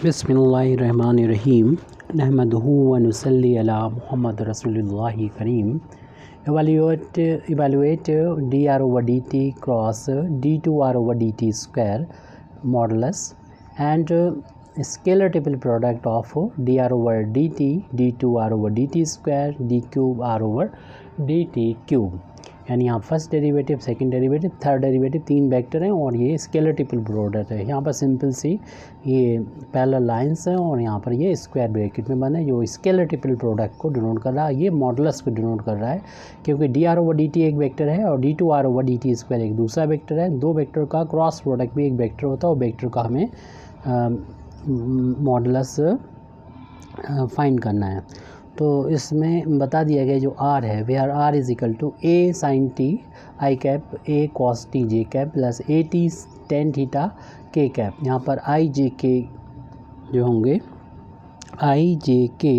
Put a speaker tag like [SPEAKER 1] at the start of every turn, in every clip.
[SPEAKER 1] बिस्मिल्लाहिर्रहमानिर्रहीम नहमदुहु व नुसल्ली अला मुहम्मद रसूलुल्लाहि करीम। Evaluate dr over dt cross d2r over dt square modulus and scalar triple product of dr over dt d2r over dt square d cube r over dt cube। यानी यहाँ first derivative, second derivative, third derivative, तीन vector हैं और ये scalar triple product है। यहाँ पर simple सी ये पैरेलल लाइंस हैं और यहाँ पर ये स्क्वायर ब्रैकेट में बने जो स्केलर ट्रिपल प्रोडक्ट को डिनोट कर रहा है। ये मॉडुलस को डिनोट कर रहा है क्योंकि d are over D t एक वेक्टर है और d two are over D T square एक दूसरा वेक्टर है। दो वेक्टर का क्रॉस प्रोडक्ट भी एक वेक्टर होता है और वेक्टर का हमें मॉडुलस फाइंड करना है। तो इसमें बता दिया गया जो आर है where r is equal to a sine t i cap a cos t J cap plus a t tan theta k cap. यहाँ पर आई जे के जो होंगे आई जे के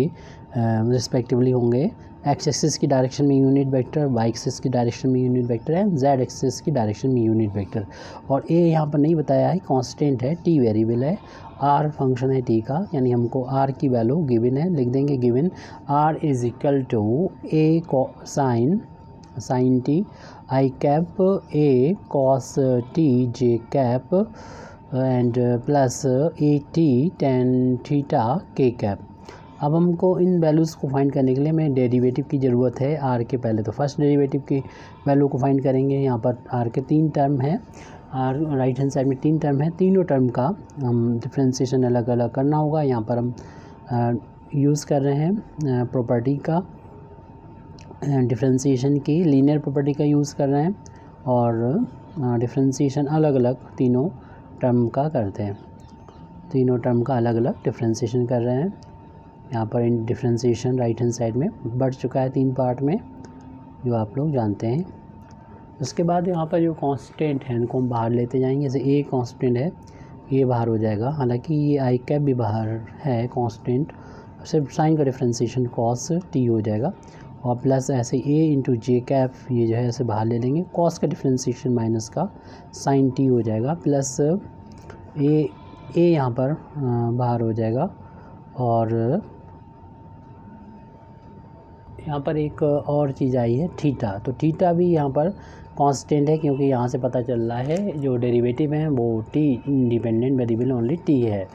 [SPEAKER 1] रिस्पेक्टिवली होंगे एक्स एक्सिस की डायरेक्शन में यूनिट वेक्टर, वाई एक्सिस की डायरेक्शन में यूनिट वेक्टर है, जेड एक्सिस की डायरेक्शन में यूनिट वेक्टर। और ए यहाँ पर नहीं बताया है, कांस्टेंट है, टी वेरिएबल है, आर फंक्शन है टी का, यानी हमको आर की वैल्यू गिवन है, लिख देंगे given r is equal to a sine t i cap a cos t J cap and plus a t tan theta k cap. अब हमको इन वैल्यूज़ को फाइंड करने के लिए हमें डेरिवेटिव की ज़रूरत है आर के। पहले तो फर्स्ट डेरिवेटिव की वैल्यू को फाइंड करेंगे। यहाँ पर आर के तीन टर्म है, आर राइट हैंड साइड में तीन टर्म है, तीनों टर्म का हम डिफ्रेंशिएशन अलग अलग करना होगा। यहाँ पर हम यूज़ कर रहे हैं प्रॉपर्टी का, डिफ्रेंशिएशन की लीनियर प्रॉपर्टी का यूज़ कर रहे हैं और डिफ्रेंशिएशन अलग अलग तीनों टर्म का करते हैं। तीनों टर्म का अलग अलग डिफ्रेंशिएशन कर रहे हैं। यहाँ पर इन डिफ्रेंशिएशन राइट हैंड साइड में बढ़ चुका है तीन पार्ट में, जो आप लोग जानते हैं। उसके बाद यहाँ पर जो कांस्टेंट है इनको हम बाहर लेते जाएंगे। जैसे ए कांस्टेंट है, ये बाहर हो जाएगा, हालांकि ये आई कैप भी बाहर है कांस्टेंट, सिर्फ साइन का डिफ्रेंशिएशन कॉस टी हो जाएगा और प्लस ऐसे ए इंटू जे कैप ये जो है ऐसे बाहर ले लेंगे, कॉस का डिफ्रेंशिएशन माइनस का साइन टी हो जाएगा, प्लस ए यहाँ पर बाहर हो जाएगा। और यहाँ पर एक और चीज़ आई है थीटा, तो थीटा भी यहाँ पर कांस्टेंट है क्योंकि यहाँ से पता चल रहा है जो डेरिवेटिव है वो T independent variable only T है।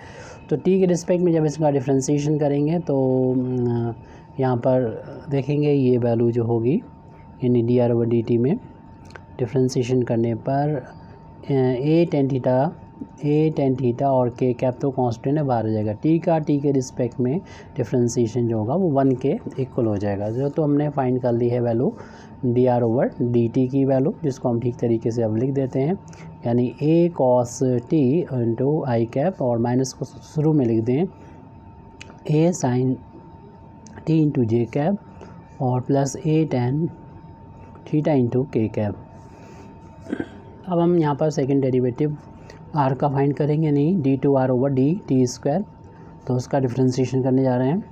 [SPEAKER 1] तो टी के रिस्पेक्ट में जब इसका डिफ्रेंशिएशन करेंगे तो यहाँ पर देखेंगे ये वैल्यू जो होगी यानी D R over D T में डिफ्रेंशिएशन करने पर ए टेन थीटा और के कैप तो कांस्टेंट है, बाहर हो जाएगा। टी का टी के रिस्पेक्ट में डिफ्रेंशिएशन जो होगा वो 1 के इक्वल हो जाएगा। जो तो हमने फाइंड कर ली है value D R over D T की वैल्यू, जिसको हम ठीक तरीके से अब लिख देते हैं, यानी a cos T into I cap और माइनस को शुरू में लिख दें a sine t into j cap और plus a tan theta into k cap. अब हम यहाँ पर सेकेंड डेरिवेटिव आर का फाइंड करेंगे, नहीं d two are over D T square, तो उसका डिफ्रेंशिएशन करने जा रहे हैं।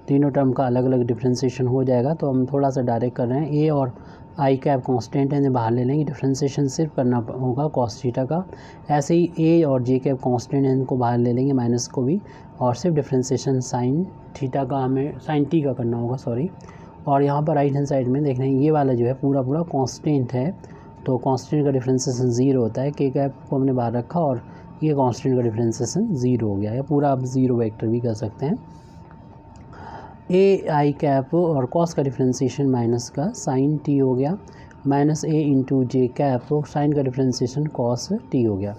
[SPEAKER 1] तीनों टर्म का अलग अलग डिफ्रेंशिएशन हो जाएगा, तो हम थोड़ा सा डायरेक्ट कर रहे हैं। ए और आई कैप कांस्टेंट है, बाहर ले लेंगे, डिफ्रेंशिएशन सिर्फ करना होगा कॉस थीटा का। ऐसे ही ए और जे कैप कांस्टेंट है, इनको बाहर ले लेंगे माइनस को भी, और सिर्फ डिफ्रेंशिएशन साइन थीटा का हमें साइन टी का करना होगा, सॉरी। और यहाँ पर राइट हैंड साइड में देख रहे हैं ये वाला जो है पूरा पूरा कांस्टेंट है, तो कांस्टेंट का डिफ्रेंशिएशन 0 होता है। के कैप को हमने बाहर रखा और ये कांस्टेंट का डिफ्रेंशिएशन 0 हो गया है, पूरा आप 0 वेक्टर भी कर सकते हैं। ए आई कैप और कॉस का डिफ्रेंशिएशन माइनस का साइन टी हो गया, माइनस ए इंटू जे कैप तो साइन का डिफ्रेंशिएशन कॉस टी हो गया।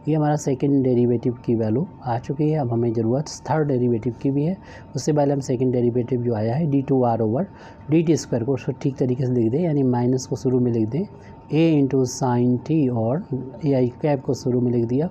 [SPEAKER 1] ये हमारा सेकंड डेरिवेटिव की वैल्यू आ चुकी है। अब हमें ज़रूरत थर्ड डेरिवेटिव की भी है। उससे पहले हम सेकंड डेरिवेटिव जो आया है d two are over D T square को उसको ठीक तरीके से लिख दें, यानी माइनस को शुरू में लिख दें ए इंटू साइन टी और ए आई कैप को शुरू में लिख दिया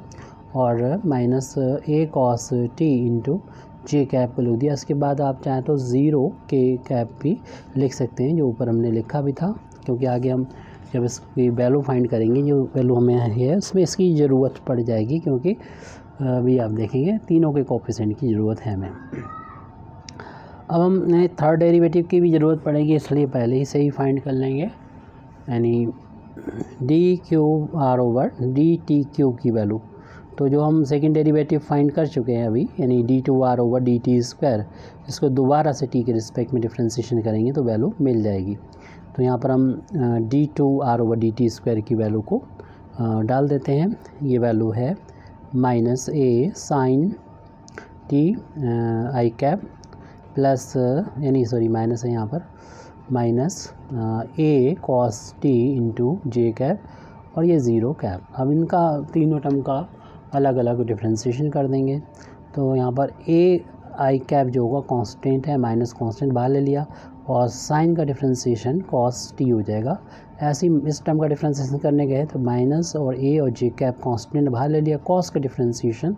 [SPEAKER 1] और minus a cos T into j cap को लिख दिया। इसके बाद आप चाहें तो 0 के कैप भी लिख सकते हैं, जो ऊपर हमने लिखा भी था, क्योंकि आगे हम जब इसकी वैल्यू फाइंड करेंगे जो वैल्यू हमें है उसमें इसकी ज़रूरत पड़ जाएगी, क्योंकि अभी आप देखेंगे तीनों के कोफिशिएंट की ज़रूरत है हमें। अब हम थर्ड डेरिवेटिव की भी ज़रूरत पड़ेगी, इसलिए पहले ही से ही फाइंड कर लेंगे, यानी d cube are over D T cube की वैल्यू तो जो हम सेकंड डेरिवेटिव फाइंड कर चुके हैं अभी, यानी d2r/dt², इसको दोबारा से t के रिस्पेक्ट में डिफ्रेंशिएशन करेंगे तो वैल्यू मिल जाएगी। तो यहाँ पर हम d2r/dt² की वैल्यू को डाल देते हैं। ये वैल्यू है -a sin t i cap plus, यानी सॉरी माइनस है यहाँ पर, -a cos t into j cap और ये 0 कैप। अब इनका तीनों टर्म का अलग अलग डिफ्रेंशिएशन कर देंगे। तो यहाँ पर a i कैप जो होगा कांस्टेंट है, माइनस कांस्टेंट बाहर ले लिया और साइन का डिफ्रेंशिएशन cos t हो जाएगा। ऐसे ही इस टर्म का डिफ्रेंशिएशन करने गए तो माइनस और a और j कैप कांस्टेंट बाहर ले लिया, cos का डिफ्रेंशिएशन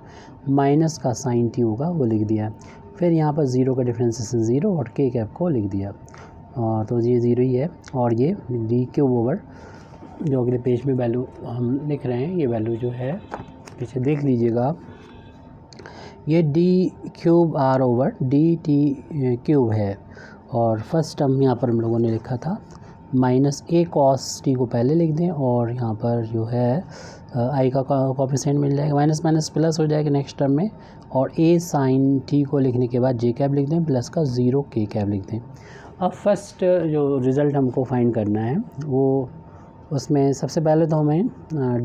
[SPEAKER 1] माइनस का sin t होगा वो लिख दिया। फिर यहाँ पर 0 का डिफ्रेंशिएशन 0 और k कैप को लिख दिया। तो ये 0 ही है और ये d³ जो अगले पेज में वैल्यू हम लिख रहे हैं, ये वैल्यू जो है पीछे देख लीजिएगा आप, ये d³r/dt³ है। और फर्स्ट टर्म यहाँ पर हम लोगों ने लिखा था -a cos t को पहले लिख दें और यहाँ पर जो है i का कोफिशिएंट मिल जाएगा, माइनस माइनस प्लस हो जाएगा नेक्स्ट टर्म में, और a sin t को लिखने के बाद j कैप लिख दें प्लस का 0 k कैप लिख दें। अब फर्स्ट जो रिज़ल्ट हमको फाइंड करना है वो, उसमें सबसे पहले तो हमें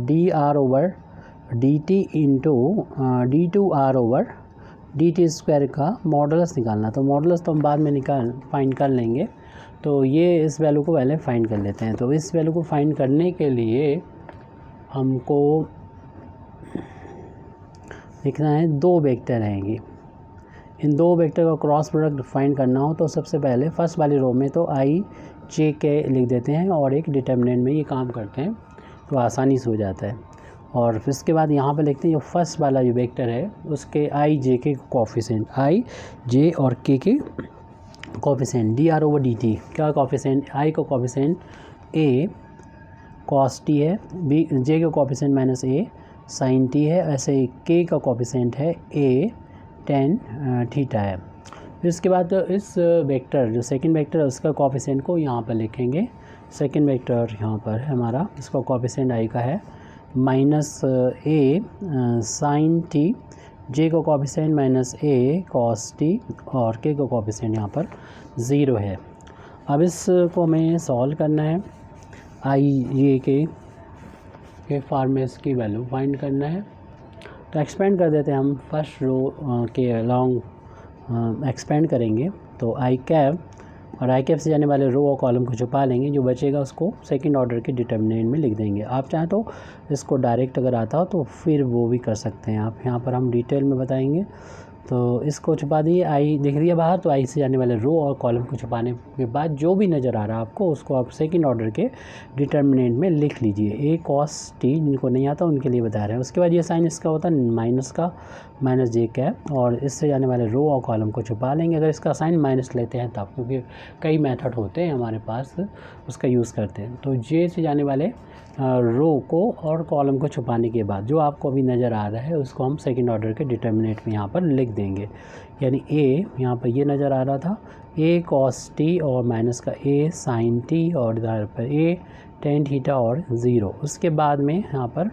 [SPEAKER 1] dr/dt इंटू d2r/dt² का मॉडुलस निकालना। तो मॉडुलस तो हम बाद में फाइंड कर लेंगे। तो ये इस वैल्यू को पहले फाइंड कर लेते हैं। तो इस वैल्यू को फाइंड करने के लिए हमको लिखना है, दो वेक्टर रहेंगे। इन दो वेक्टर का क्रॉस प्रोडक्ट फाइंड करना हो तो सबसे पहले फर्स्ट वाली रो में तो i j k लिख देते हैं और एक डिटर्मिनेंट में ये काम करते हैं तो आसानी से हो जाता है। और फिर इसके बाद यहाँ पे लिखते हैं जो फर्स्ट वाला जो वेक्टर है उसके i j k coefficient, i j और k के कोफिशिएंट, dr/dt क्या कोफिशिएंट, i का कोफिशिएंट a cos t है, j का कोफिशिएंट -a sin t है, ऐसे ही k का कोफिशिएंट है a tan थीटा है। फिर इसके बाद इस वेक्टर जो सेकंड वेक्टर है उसका कोफिशिएंट को यहाँ पर लिखेंगे। सेकंड वेक्टर यहाँ पर है हमारा, इसका कोफिशिएंट i का है -a sin t, j का कोफिशिएंट -a cos t और k का कोफिशिएंट यहाँ पर 0 है। अब इसको हमें सॉल्व करना है, i j के फॉर्म में इसकी वैल्यू फाइंड करना है। तो एक्सपेंड कर देते हैं हम, फर्स्ट रो के अलॉन्ग एक्सपेंड करेंगे तो i कैप और i कैप से जाने वाले रो और कॉलम को छुपा लेंगे, जो बचेगा उसको सेकंड ऑर्डर के डिटर्मिनेंट में लिख देंगे। आप चाहें तो इसको डायरेक्ट अगर आता हो तो फिर वो भी कर सकते हैं आप, यहाँ पर हम डिटेल में बताएंगे। तो इसको छुपा दिए, i दिख रही है बाहर, तो i से जाने वाले रो और कॉलम को छुपाने के बाद जो भी नज़र आ रहा है आपको उसको आप सेकंड ऑर्डर के डिटर्मिनेंट में लिख लीजिए। a cos t जिनको नहीं आता उनके लिए बता रहे हैं। उसके बाद ये साइन इसका होता है माइनस का, -j कैप, और इससे जाने वाले रो और कॉलम को छुपा लेंगे अगर इसका साइन माइनस लेते हैं तब, क्योंकि कई मेथड होते हैं हमारे पास उसका यूज़ करते हैं। तो j से जाने वाले रो को और कॉलम को छुपाने के बाद जो आपको अभी नज़र आ रहा है उसको हम सेकंड ऑर्डर के डिटर्मिनेंट में यहाँ पर लिख देंगे। यानी a यहाँ पर ये नज़र आ रहा था a cos t और माइनस का a sin t और इधर पर a tan थीटा और 0। उसके बाद में यहाँ पर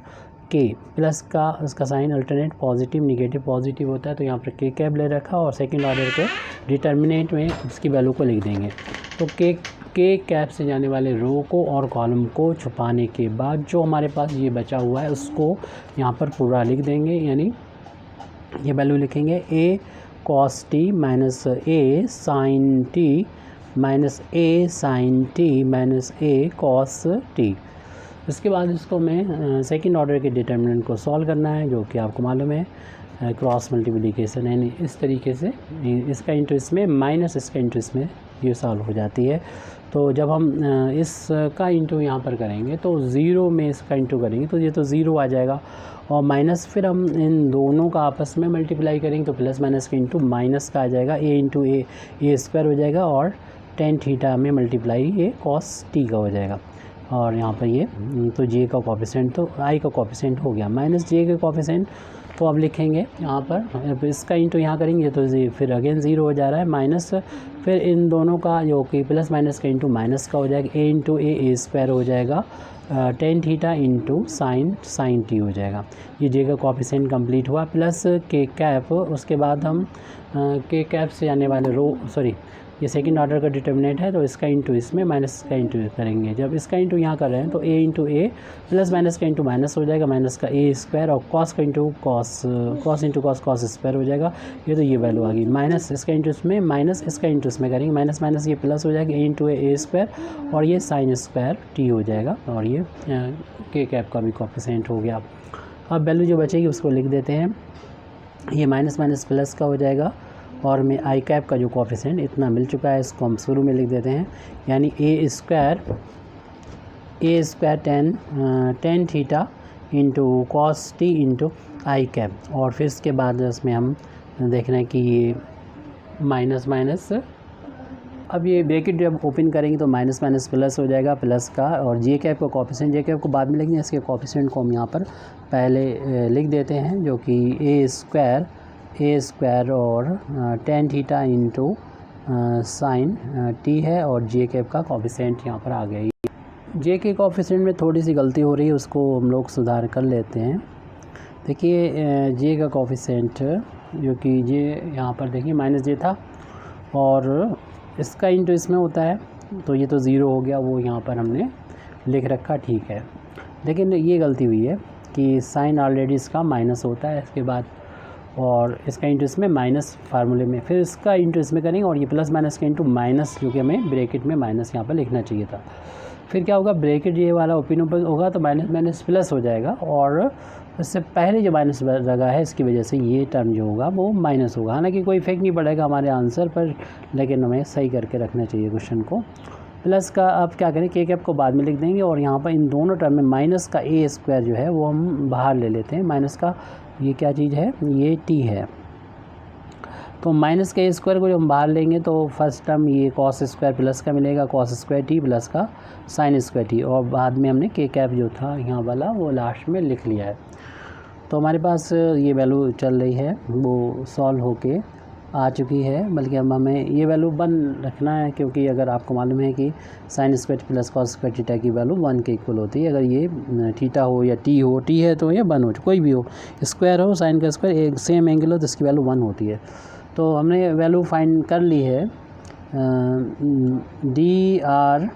[SPEAKER 1] k प्लस का उसका sign alternate positive negative positive होता है, तो यहाँ पर k कैप ले रखा और सेकंड ऑर्डर के डिटर्मिनेंट में उसकी वैल्यू को लिख देंगे। तो k कैप से जाने वाले रो को और कॉलम को छुपाने के बाद जो हमारे पास ये बचा हुआ है उसको यहाँ पर पूरा लिख देंगे। यानी ये वैल्यू लिखेंगे a cos t minus a sin t minus a sin t minus a cos t। इसके बाद इसको मैं सेकंड ऑर्डर के डिटर्मिनेंट को सॉल्व करना है, जो कि आपको मालूम है क्रॉस मल्टीप्लिकेशन, यानी इस तरीके से इसका इंटू इसमें माइनस इसका इंटू इसमें ये सॉल्व हो जाती है। तो जब हम इसका इंटू यहाँ पर करेंगे तो 0 में इसका इंटू करेंगे तो ये तो 0 आ जाएगा, और माइनस फिर हम इन दोनों का आपस में मल्टीप्लाई करेंगे तो प्लस माइनस का इंटू माइनस का आ जाएगा, a इंटू a स्क्वायर हो जाएगा, और tan थीटा में मल्टीप्लाई ये cos t का हो जाएगा। और यहाँ पर ये तो j का कोफिशिएंट तो i का कोफिशिएंट हो गया, माइनस j का कोफिशिएंट तो अब लिखेंगे यहाँ पर, अब इसका इंटू यहाँ करेंगे तो फिर अगेन ज़ीरो हो जा रहा है, माइनस फिर इन दोनों का जो कि प्लस माइनस का इंटू माइनस का हो जाएगा, ए इंटू ए स्क्वायर हो जाएगा, ten theta into sine T हो जाएगा। ये जे का कोफिशिएंट कंप्लीट हुआ, प्लस के कैप, उसके बाद हम के कैप से आने वाले ये सेकंड ऑर्डर का डिटर्मिनेंट है तो इसका इंटू इसमें माइनस का इंटू करेंगे। जब इसका इंटू यहाँ कर रहे हैं तो ए इंटू ए प्लस माइनस का इंटू माइनस हो जाएगा, माइनस का ए स्क्वायर, और कॉस का into cos into cos square हो जाएगा। ये तो ये वैल्यू आ गई, माइनस इसका इंटू इसमें माइनस इसका इंटू इसमें करेंगे, माइनस माइनस ये प्लस हो जाएगा, ए इंटू ए स्क्वायर और ये साइन स्क्वायर टी हो जाएगा, और ये के कैप का भी कोफिशिएंट हो गया। अब वैल्यू जो बचेगी उसको लिख देते हैं, ये माइनस माइनस प्लस का हो जाएगा, और में आई कैप का जो कोफिशिएंट इतना मिल चुका है इसको हम शुरू में लिख देते हैं, यानी A square tan theta into cos T into I cap, और फिर इसके बाद इसमें हम देख रहे हैं कि ये माइनस माइनस, अब ये ब्रैकेट जब ओपन करेंगे तो माइनस माइनस प्लस हो जाएगा प्लस का, और जे कैप का कोफिशिएंट, जे कैप को बाद में लिखेंगे, इसके कोफिशिएंट को हम यहाँ पर पहले लिख देते हैं, जो कि ए स्क्वायर और tan theta into sine T है, और जे कैप का कोफिशिएंट यहाँ पर आ गया। जे के कोफिशिएंट में थोड़ी सी गलती हो रही है, उसको हम लोग सुधार कर लेते हैं। देखिए जे का कोफिशिएंट जो कि जे यहाँ पर देखिए माइनस जे था और इसका इंटू इसमें होता है, तो ये तो ज़ीरो हो गया, वो यहाँ पर हमने लिख रखा, ठीक है। लेकिन ये गलती हुई है कि साइन ऑलरेडी इसका माइनस होता है इसके बाद, और इसका इंटू इसमें माइनस फार्मूले में, फिर इसका इंटू इसमें करेंगे, और ये प्लस माइनस का इंटू माइनस, जो कि हमें ब्रैकेट में माइनस यहाँ पर लिखना चाहिए था। फिर क्या होगा, ब्रैकेट ये वाला ओपन होगा तो माइनस माइनस प्लस हो जाएगा, और इससे पहले जो माइनस लगा है इसकी वजह से ये टर्म जो होगा वो माइनस होगा। हालांकि कोई इफेक्ट नहीं पड़ेगा हमारे आंसर पर, लेकिन हमें सही करके रखना चाहिए क्वेश्चन को। प्लस का अब क्या करें, के कैप को बाद में लिख देंगे, और यहाँ पर इन दोनों टर्म में माइनस का ए स्क्वायर जो है वो हम बाहर ले लेते हैं। माइनस का ये क्या चीज़ है, ये टी है, तो माइनस के स्क्वायर को जब हम बाहर लेंगे तो फर्स्ट टर्म ये कॉस स्क्वायर प्लस का मिलेगा, कॉस स्क्वायर टी प्लस का साइन स्क्वायर टी, और बाद में हमने के कैप जो था यहाँ वाला वो लास्ट में लिख लिया है। तो हमारे पास ये वैल्यू चल रही है वो सॉल्व होके आ चुकी है, बल्कि अब हमें ये वैल्यू 1 रखना है, क्योंकि अगर आपको मालूम है कि sine square plus cos square theta की वैल्यू 1 के इक्वल होती है। अगर ये थीटा हो या टी हो, टी है तो ये 1 हो, कोई भी हो, स्क्वायर हो साइन का स्क्वायर एक सेम एंगल हो तो इसकी वैल्यू 1 होती है। तो हमने वैल्यू फाइंड कर ली है, D r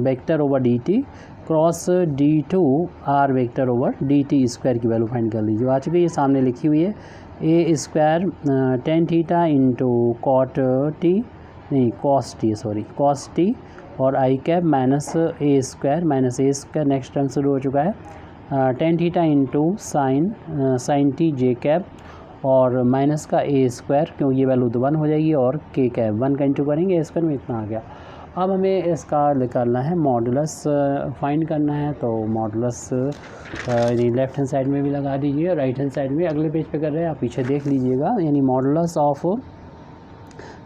[SPEAKER 1] vector over D t cross d two r vector over D T square की वैल्यू फाइंड कर ली, जो आ चुकी है, ये सामने लिखी हुई है। A square tan theta into cot T नहीं कॉस टी और I cap minus A square next term शुरू हो चुका है, tan theta into sine T जे कैप और माइनस का ए स्क्वायर, क्योंकि ये वैल्यू तो 1 हो जाएगी, और के कैप 1 का इंटू करेंगे ए स्क्वायर में इतना आ गया। अब हमें इसका निकालना है मॉडुलस फाइंड करना है, तो मॉडुलस लेफ्ट हैंड साइड में भी लगा दीजिए, राइट हैंड साइड में अगले पेज पे कर रहे हैं, आप पीछे देख लीजिएगा, यानी modulus of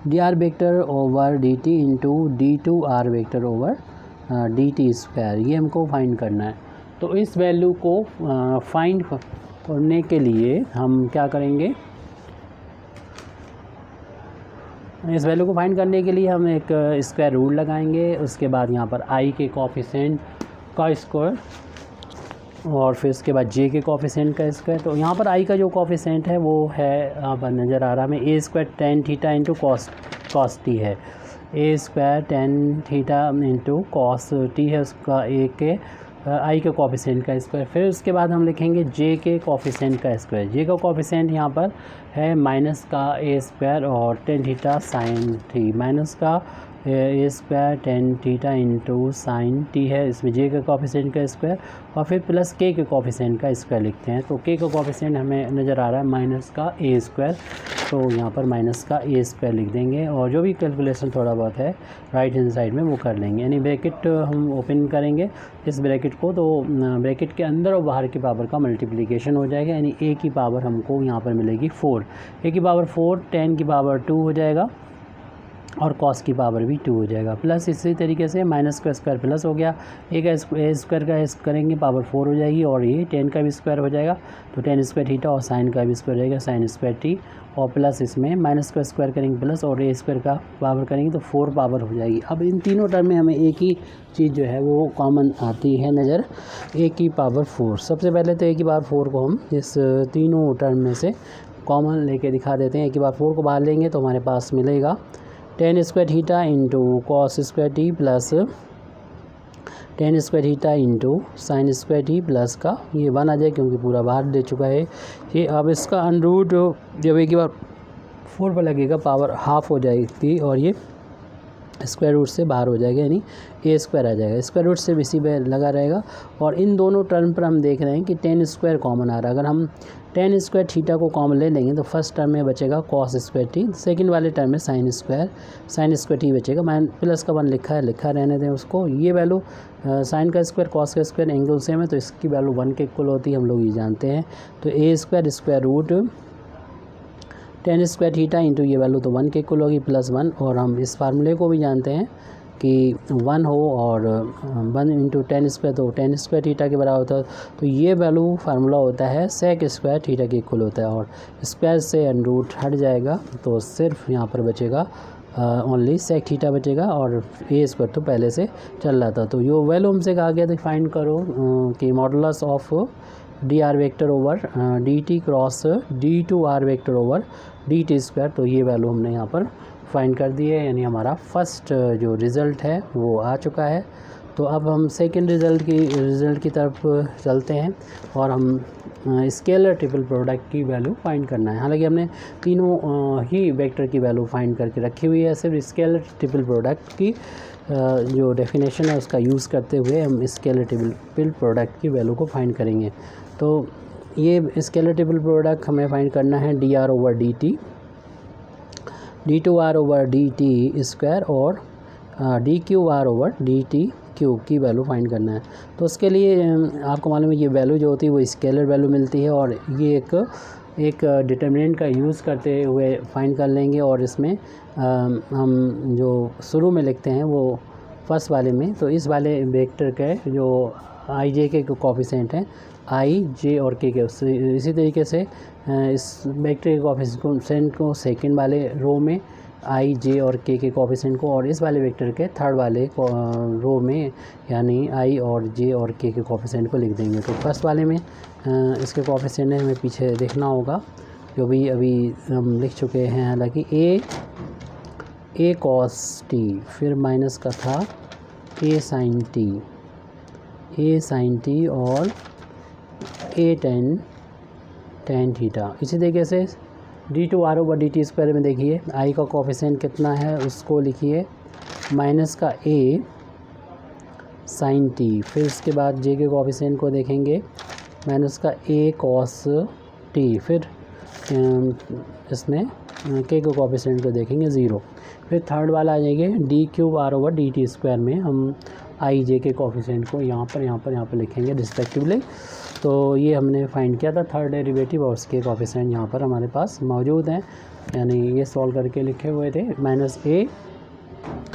[SPEAKER 1] d r vector over D t into d two r vector over D T square, ये हमको फाइंड करना है। तो इस वैल्यू को फाइंड करने के लिए हम क्या करेंगे, इस वैल्यू को फाइंड करने के लिए हम एक स्क्वायर रूल लगाएंगे, उसके बाद यहाँ पर आई के कोफिशिएंट का स्क्वायर, और फिर उसके बाद जे के कोफिशिएंट का स्क्वायर। तो यहाँ पर आई का जो कोफिशिएंट है वो है, यहाँ पर नज़र आ रहा है हमें, A square tan theta into cos T है, A square tan theta into cos T है, उसका ए के आई के कोफिशिएंट का स्क्वायर। फिर उसके बाद हम लिखेंगे जे के कोफिशिएंट का स्क्वायर, जे का कोफिशिएंट यहाँ पर है माइनस का ए स्क्वायर और tan theta sine T, minus का A square tan theta into sine T है, इसमें जे का कोफिशिएंट का स्क्वायर, और फिर प्लस के कोफिशिएंट का स्क्वायर लिखते हैं। तो के का कोफिशिएंट हमें नज़र आ रहा है माइनस का ए स्क्वायर, तो यहाँ पर माइनस का ए स्क्वायर लिख देंगे, और जो भी कैलकुलेशन थोड़ा बहुत है राइट हैंड साइड में वो कर लेंगे। यानी ब्रैकेट हम ओपन करेंगे इस ब्रैकेट को, तो ब्रैकेट के अंदर और बाहर की पावर का मल्टीप्लिकेशन हो जाएगा, यानी ए की पावर हमको यहाँ पर मिलेगी 4, ए की पावर 4 10 की पावर 2 हो जाएगा, और कॉस की पावर भी 2 हो जाएगा। प्लस इसी तरीके से माइनस का स्क्वायर प्लस हो गया, एक ए स्क्वायर का करेंगे पावर 4 हो जाएगी, और ये 10 का भी स्क्वायर हो जाएगा तो 10 स्क्वायर थीटा, और साइन का भी स्क्वायर हो जाएगा साइन स्क्वायर टी, और प्लस इसमें माइनस का स्क्वायर करेंगे प्लस, और ए स्क्वायर का पावर करेंगे तो 4 पावर हो जाएगी। अब इन तीनों टर्म में हमें एक ही चीज़ जो है वो कॉमन आती है नज़र, ए की पावर 4। सबसे पहले तो ए की पावर 4 को हम इस तीनों टर्म में से कॉमन लेके दिखा देते हैं। ए की पावर 4 को बाहर लेंगे तो हमारे पास मिलेगा 10 square theta into cos square T plus 10 square theta into sine square T plus का ये 1 आ जाए क्योंकि पूरा बाहर दे चुका है ये। अब इसका अनरूट जब एक बार 4 पर लगेगा पावर हाफ हो जाएगी, और ये स्क्वायर रूट से बाहर हो जाएगा, यानी ए स्क्वायर आ जाएगा, स्क्वायर रूट से इसी पे लगा रहेगा। और इन दोनों टर्म पर हम देख रहे हैं कि 10 स्क्वायर कॉमन आ रहा है। अगर हम 10 स्क्वायर थीटा को कॉमन ले लेंगे तो फर्स्ट टर्म में बचेगा कॉस स्क्वायर टी, सेकंड वाले टर्म में साइन स्क्वायर टी बचेगा। प्लस का 1 लिखा रहने दें उसको। ये वैल्यू साइन का स्क्वायर कॉस का स्क्वायर एंगल सेम है तो इसकी वैल्यू 1 के इक्वल होती है, हम लोग ये जानते हैं। तो A square square root 10 square theta into ये वैल्यू तो 1 के इक्वल होगी प्लस 1, और हम इस फार्मूले को भी जानते हैं कि 1 हो और 1 इंटू 10 स्क्वायर तो 10 स्क्वायर थीटा के बराबर होता है। तो ये वैल्यू फार्मूला होता है सेक स्क्वायर थीटा के इक्वल होता है, और स्क्वायर से अनरूट हट जाएगा तो सिर्फ यहाँ पर बचेगा ओनली सेक थीटा बचेगा, और ए स्क्वायर तो पहले से चल रहा था। तो ये वैल्यू हमसे कहा गया था फाइंड करो कि modulus of d r vector over D t cross d two r vector over D T square. तो ये वैल्यू हमने यहाँ पर फाइंड कर दी है, यानी हमारा फर्स्ट जो रिज़ल्ट है वो आ चुका है। तो अब हम सेकंड रिज़ल्ट की तरफ चलते हैं, और हम स्केलर ट्रिपल प्रोडक्ट की वैल्यू फाइंड करना है। हालांकि हमने तीनों ही वेक्टर की वैल्यू फाइंड करके रखी हुई है, सिर्फ स्केलर ट्रिपल प्रोडक्ट की जो डेफिनेशन है उसका यूज़ करते हुए हम स्केलर ट्रिपल प्रोडक्ट की वैल्यू को फाइंड करेंगे। तो ये स्केलर ट्रिपल प्रोडक्ट हमें फाइंड करना है D R over D T, D two are over D T square, और D Q R over D T cube की वैल्यू फाइंड करना है। तो उसके लिए आपको मालूम है ये वैल्यू जो होती है वो स्केलर वैल्यू मिलती है, और ये एक डिटर्मिनेंट का यूज़ करते हुए फाइंड कर लेंगे। और इसमें हम जो शुरू में लिखते हैं वो फर्स्ट वाले में, तो इस वाले वेक्टर के जो आई जे के कोफिशिएंट हैं आई जे और के इसी तरीके से इस वेक्टर के कोफिशिएंट को सेकंड वाले रो में आई जे और के कोफिशिएंट को, और इस वाले वेक्टर के थर्ड वाले रो में यानी आई और जे और के कोफिशिएंट को लिख देंगे। तो फर्स्ट वाले में इसके कोफिशिएंट हमें पीछे देखना होगा जो भी अभी हम लिख चुके हैं। हालांकि ए कॉस टी, फिर माइनस का था ए साइन टी और ए टेन थीटा। इसी तरीके से d two are over D T square में देखिए आई का कोफिशिएंट कितना है उसको लिखिए माइनस का ए साइन टी, फिर इसके बाद जे के कोफिशिएंट को देखेंगे माइनस का ए कॉस टी, फिर इसमें के कोफिशिएंट को देखेंगे 0, फिर थर्ड वाला आ जाएंगे d cube are over D T square में हम आई जे के कोफिशिएंट को यहाँ पर लिखेंगे रिस्पेक्टिवली। तो ये हमने फाइंड किया था थर्ड डेरिवेटिव, और उसके कोफिशिएंट यहाँ पर हमारे पास मौजूद हैं, यानी ये सॉल्व करके लिखे हुए थे माइनस ए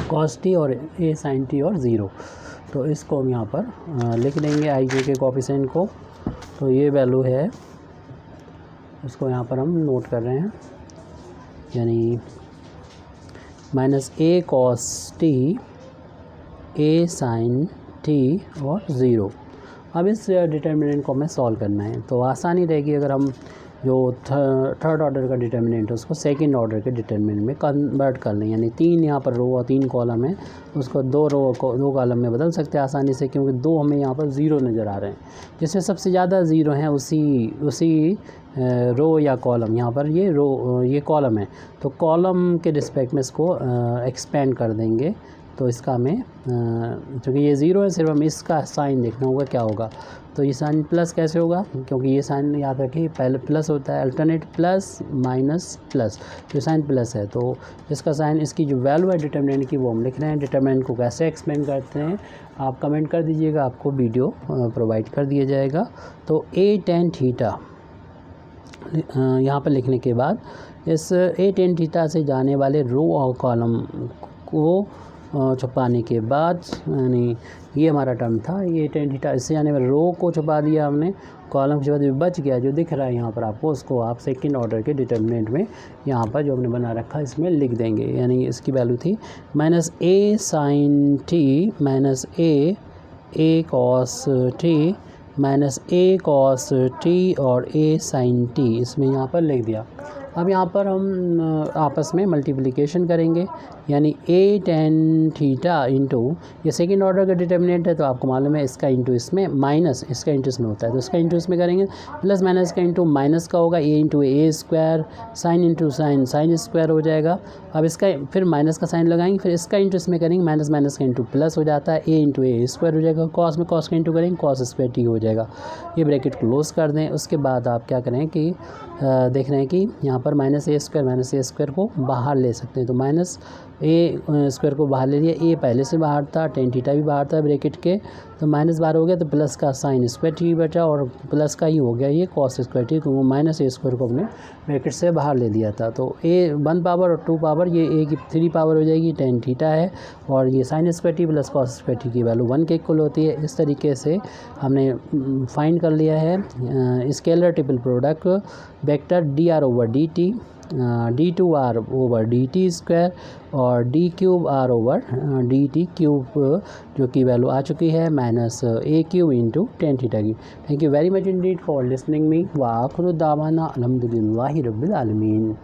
[SPEAKER 1] कॉस टी और ए साइन टी और 0। तो इसको हम यहाँ पर लिख देंगे आई जे के कोफिशिएंट को। तो ये वैल्यू है उसको यहाँ पर हम नोट कर रहे हैं, यानी minus a cos t a sine t और 0। अब इस डिटर्मिनेंट को हमें सॉल्व करना है, तो आसानी रहेगी अगर हम जो थर्ड ऑर्डर का डिटर्मिनेंट है उसको सेकंड ऑर्डर के डिटर्मिनेंट में कन्वर्ट कर लें। यानी 3 यहाँ पर रो और 3 कॉलम है, उसको 2 रो को 2 कॉलम में बदल सकते हैं आसानी से, क्योंकि 2 हमें यहाँ पर 0 नज़र आ रहे हैं। जिसमें सबसे ज़्यादा 0 हैं उसी रो या कॉलम, यहाँ पर ये कॉलम है, तो कॉलम के रिस्पेक्ट में इसको एक्सपेंड कर देंगे। तो इसका हमें क्योंकि ये 0 है, सिर्फ हमें इसका साइन देखना होगा क्या होगा। तो ये साइन प्लस कैसे होगा, क्योंकि ये साइन याद रखिए पहले प्लस होता है, अल्टरनेट प्लस माइनस प्लस, जो साइन प्लस है तो इसका साइन, इसकी जो वैल्यू है डिटर्मिनेंट की वो हम लिख रहे हैं। डिटर्मिनेंट को कैसे एक्सप्लेन करते हैं आप कमेंट कर दीजिएगा, आपको वीडियो प्रोवाइड कर दिया जाएगा। तो ए टेन थीटा यहाँ पर लिखने के बाद इस ए टेन थीटा से जाने वाले रो और कॉलम को छुपाने के बाद, यानी ये हमारा टर्म था, ये टेन थीटा इससे जाने वाले रो को छुपा दिया हमने, कॉलम के बाद बच गया जो दिख रहा है यहाँ पर आपको, उसको आप सेकंड ऑर्डर के डिटर्मिनेंट में यहाँ पर जो हमने बना रखा है इसमें लिख देंगे। यानी इसकी वैल्यू थी minus A sine T minus a cos T minus a cos T और ए साइन टी, इसमें यहाँ पर लिख दिया। अब यहाँ पर हम आपस में मल्टीप्लिकेशन करेंगे, यानी ए टेन थीटा इंटू, ये सेकेंड ऑर्डर का डिटर्मिनेंट है तो आपको मालूम है इसका इंटू इसमें माइनस इसका इंटू इसमें होता है, तो इसका इंटू इसमें करेंगे, प्लस माइनस का इंटू माइनस का होगा, A into A square, sine into sine sine square हो जाएगा। अब इसका फिर माइनस का साइन लगाएंगे, फिर इसका इंटू इसमें करेंगे, माइनस माइनस का इंटू प्लस हो जाता है, ए इंटू ए स्क्वायर हो जाएगा, कॉस में कॉस का इंटू करेंगे, कॉस स्क्वायर टी हो जाएगा। ये ब्रैकेट क्लोज कर दें। उसके बाद आप क्या करें कि देख रहे हैं कि यहाँ पर माइनस ए स्क्वायर को बाहर ले सकते हैं, तो माइनस ए स्क्वायर को बाहर ले लिया, ए पहले से बाहर था, टेन थीटा भी बाहर था ब्रैकेट के, तो माइनस बाहर हो गया, तो प्लस का साइन स्क्वायर टी बचा और प्लस का ही हो गया ये कॉस स्क्वायर टी, क्योंकि माइनस ए स्क्वायर को हमने ब्रैकेट से बाहर ले दिया था। तो ए 1 पावर और 2 पावर, ये ए की 3 पावर हो जाएगी, टेन थीटा है, और ये sine square T plus cos square T की वैल्यू 1 के इक्वल होती है। इस तरीके से हमने फाइंड कर लिया है scalar triple product vector D are over D T, D two are over D T square और D cube are over D T cube, जो की वैल्यू आ चुकी है minus A cube into tan theta की। Thank you very much indeed for listening me व आखिर दावाना अल्हम्दुलिल्लाहि रब्बिल आलमीन।